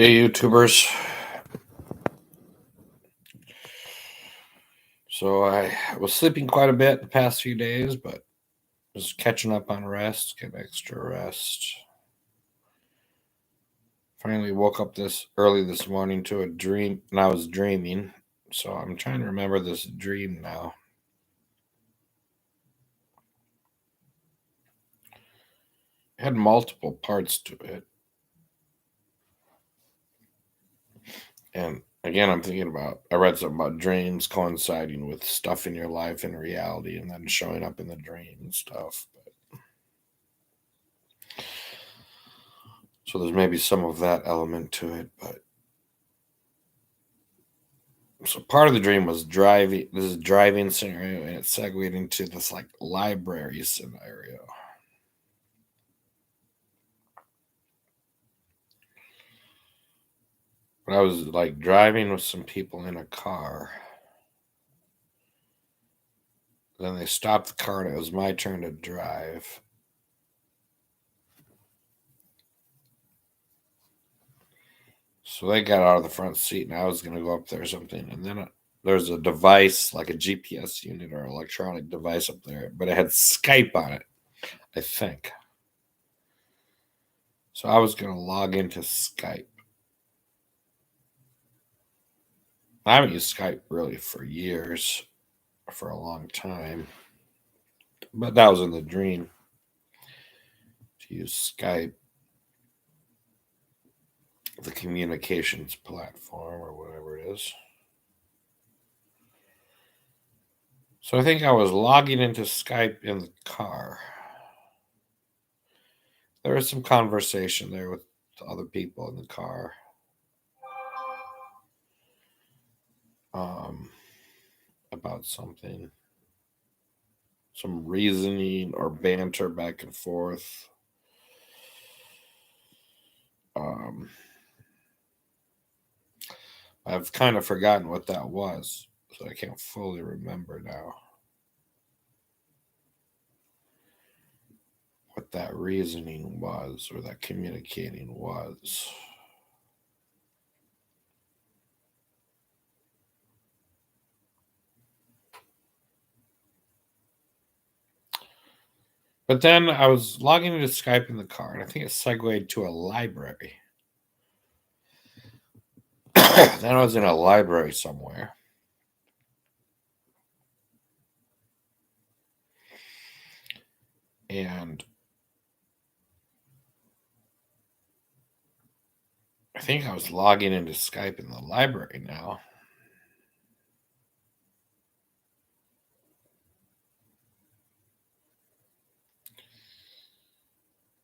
Hey, YouTubers. So I was sleeping quite a bit the past few days, but just catching up on rest, getting extra rest. Finally woke up this early this morning to a dream, and I was dreaming. So I'm trying to remember this dream now. It had multiple parts to it. And again, I'm thinking about, I read something about dreams coinciding with stuff in your life in reality and then showing up in the dream and stuff. So there's maybe some of that element to it, but so part of the dream was driving. This is driving scenario, and it segued into this like library scenario. But I was like driving with some people in a car. Then they stopped the car, and it was my turn to drive. So they got out of the front seat, and I was going to go up there or something. And then there's a device, like a GPS unit or electronic device up there, but it had Skype on it, I think. So I was going to log into Skype. I haven't used Skype really for years, for a long time, but that was in the dream to use Skype, the communications platform or whatever it is. So I think I was logging into Skype in the car. There was some conversation there with the other people in the car. Um, about something, some reasoning or banter back and forth. Um, I've kind of forgotten what that was, so I can't fully remember now what that reasoning was or that communicating was. But then I was logging into Skype in the car, and I think it segued to a library. Then I was in a library somewhere. And I think I was logging into Skype in the library now.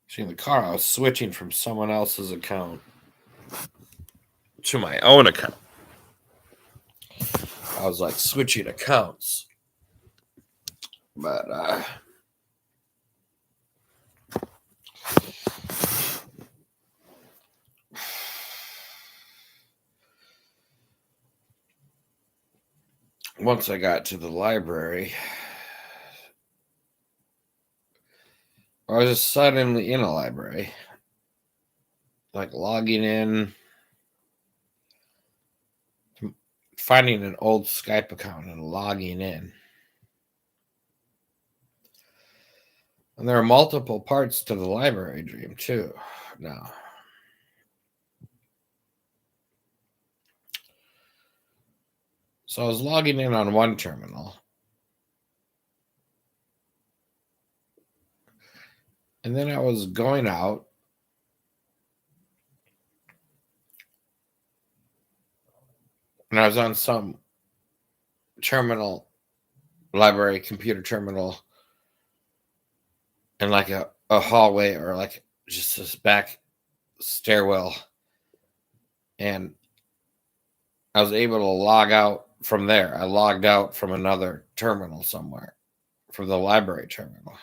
See, in the car, I was switching from someone else's account to my own account. I was like switching accounts. But once I got to the library, I was just suddenly in a library, like logging in, finding an old Skype account and logging in. And there are multiple parts to the library dream, too, now. So I was logging in on one terminal. And then I was going out. And I was on some terminal, library computer terminal, in like a hallway or like just this back stairwell. And I was able to log out from there. I logged out from another terminal somewhere, from the library terminal.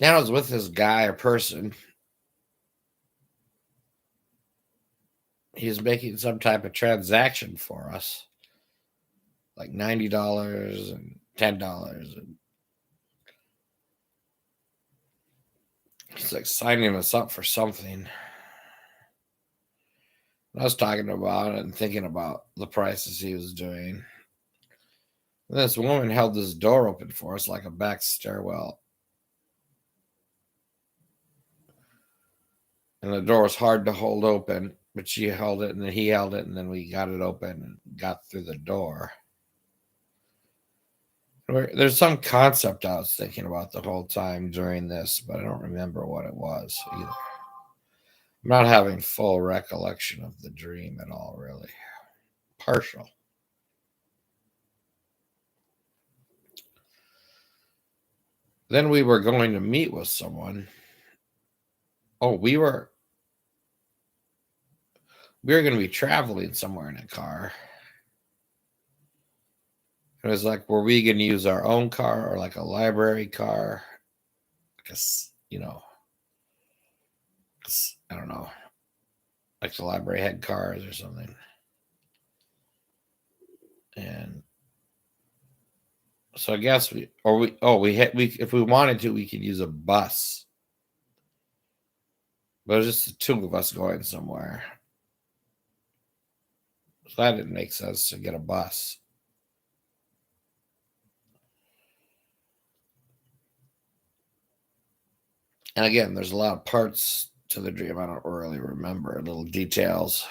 And I was with this guy, a person. He was making some type of transaction for us, like $90 and $10. And like signing us up for something. I was talking about it and thinking about the prices he was doing. And this woman held this door open for us like a back stairwell. And the door was hard to hold open, but she held it and then he held it, and then we got it open and got through the door. There's some concept I was thinking about the whole time during this, but I don't remember what it was either. I'm not having full recollection of the dream at all, really. Partial. Then we were going to meet with someone. Oh, we were going to be traveling somewhere in a car. It was like, were we going to use our own car or like a library car? Because, I don't know, like the library had cars or something. And so I guess if we wanted to, we could use a bus. But it was just the two of us going somewhere. So that didn't make sense to get a bus. And again, there's a lot of parts to the dream I don't really remember, little details.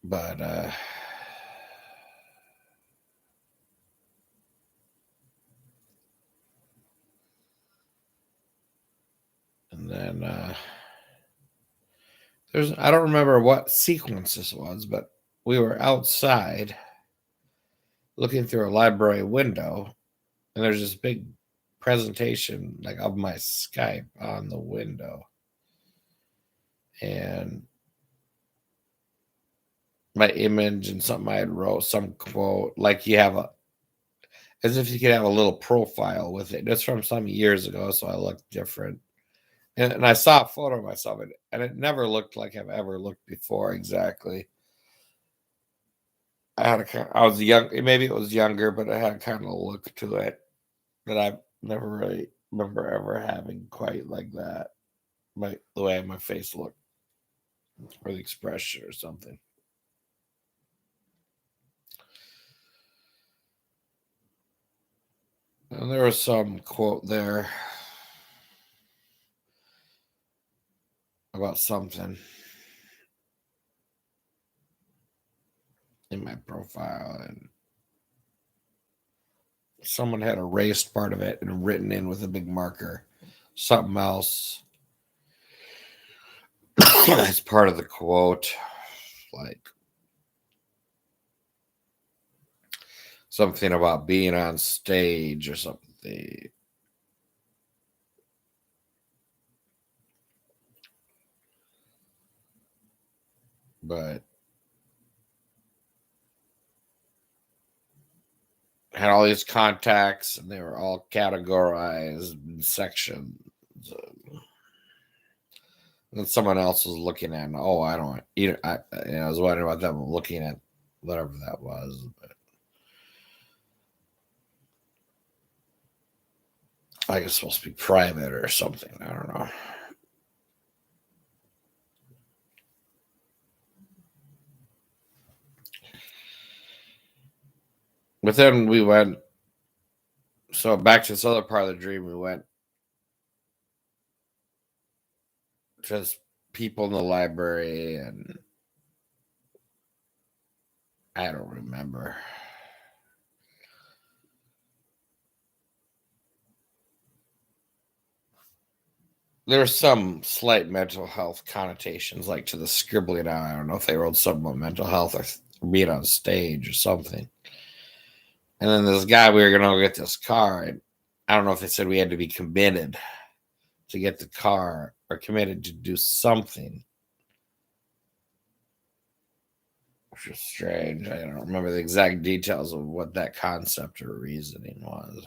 But and then I don't remember what sequence this was, but we were outside looking through a library window, and there's this big presentation like of my Skype on the window. And my image and something I had wrote, some quote, like you have as if you could have a little profile with it. It's from some years ago, so I looked different. And I saw a photo of myself, and it never looked like I've ever looked before exactly. I was young, maybe it was younger, but it had kind of a look to it that I never really remember ever having quite like that. The way my face looked, or the expression, or something. And there was some quote there about something in my profile, and someone had erased part of it and written in with a big marker something else as part of the quote, like something about being on stage or something. But had all these contacts, and they were all categorized in sections. And someone else was looking at, I don't, I was wondering about them looking at whatever that was. But I guess it's supposed to be private or something. I don't know. But then we went, so back to this other part of the dream, we went just people in the library, and I don't remember. There's some slight mental health connotations, like to the scribbling out. I don't know if they wrote something about mental health or being on stage or something. And then this guy, we were going to get this car. And I don't know if they said we had to be committed to get the car or committed to do something. Which is strange. I don't remember the exact details of what that concept or reasoning was.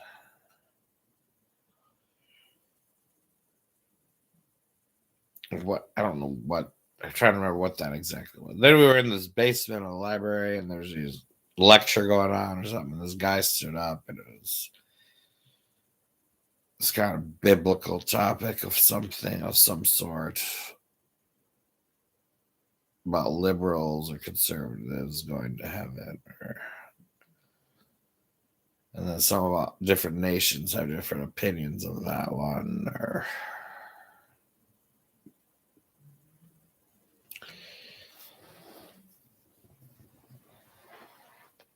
I don't know what, I'm trying to remember what that exactly was. Then we were in this basement of the library, and there's these lecture going on or something. And this guy stood up, and it was this kind of biblical topic of something of some sort about liberals or conservatives going to heaven, and then some about different nations have different opinions of that one,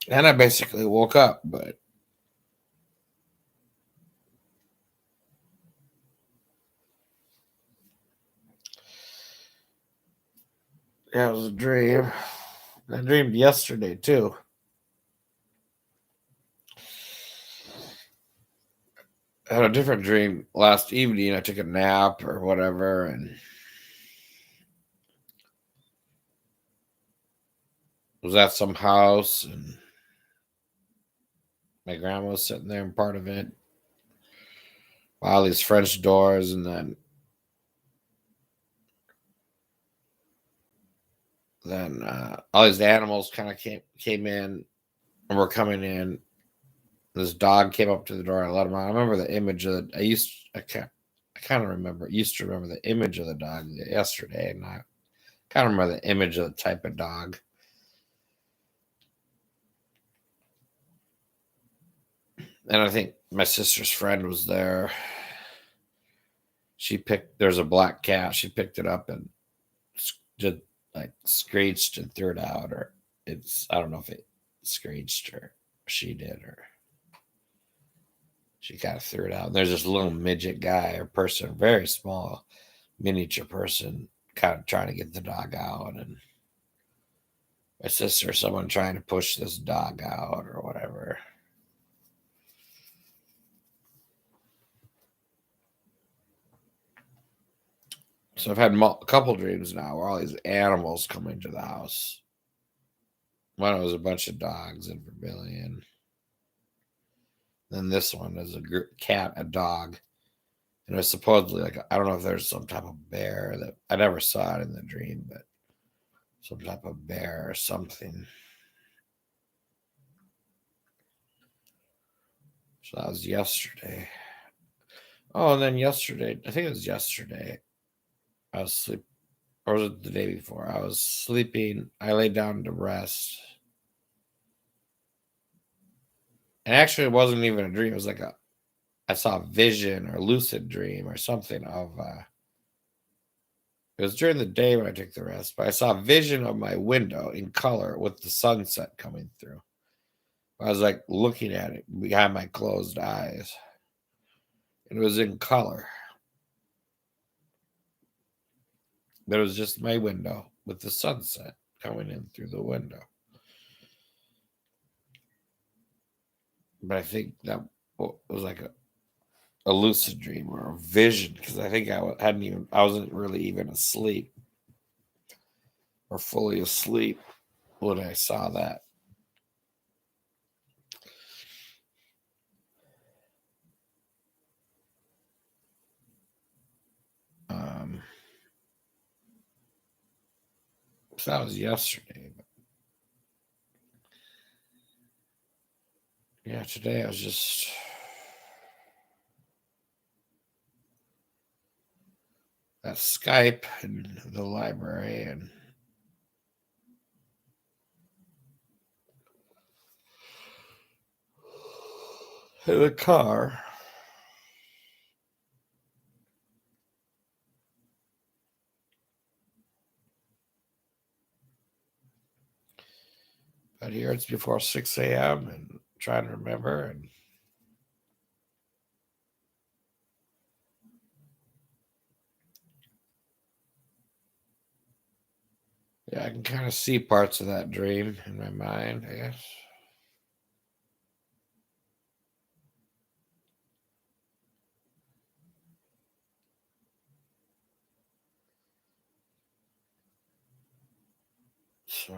and I basically woke up, but yeah, it was a dream. I dreamed yesterday too. I had a different dream last evening. I took a nap or whatever, and was at some house, and my grandma was sitting there in part of it. All these French doors, and then all these animals kind of came in and were coming in. This dog came up to the door. I let him out. I remember the image of I kind of remember. Used to remember the image of the dog yesterday, and I kind of remember the image of the type of dog. And I think my sister's friend was there. There's a black cat. She picked it up and did like screeched and threw it out, or I don't know if it screeched or she did, or she kind of threw it out. And there's this little midget guy or person, very small, miniature person, kind of trying to get the dog out. And my sister, someone trying to push this dog out or whatever. So I've had a couple dreams now where all these animals come into the house. One was a bunch of dogs in Vermilion. Then this one is a cat, a dog. And it was supposedly like, I don't know if there's some type of bear that I never saw it in the dream, but some type of bear or something. So that was yesterday. Oh, and then yesterday, I think it was yesterday, I was sleeping, or was it the day before? I was sleeping. I laid down to rest. And actually, it wasn't even a dream. It was like I saw a vision or lucid dream or something of, it was during the day when I took the rest, but I saw a vision of my window in color with the sunset coming through. I was like looking at it behind my closed eyes. It was in color. But it was just my window with the sunset coming in through the window. But I think that was like a lucid dream or a vision, because I think I wasn't really even asleep or fully asleep when I saw that. So that was yesterday. But yeah, today I was just at Skype in the library and in the car. But here it's before 6 a.m. and trying to remember. And yeah, I can kind of see parts of that dream in my mind, I guess. So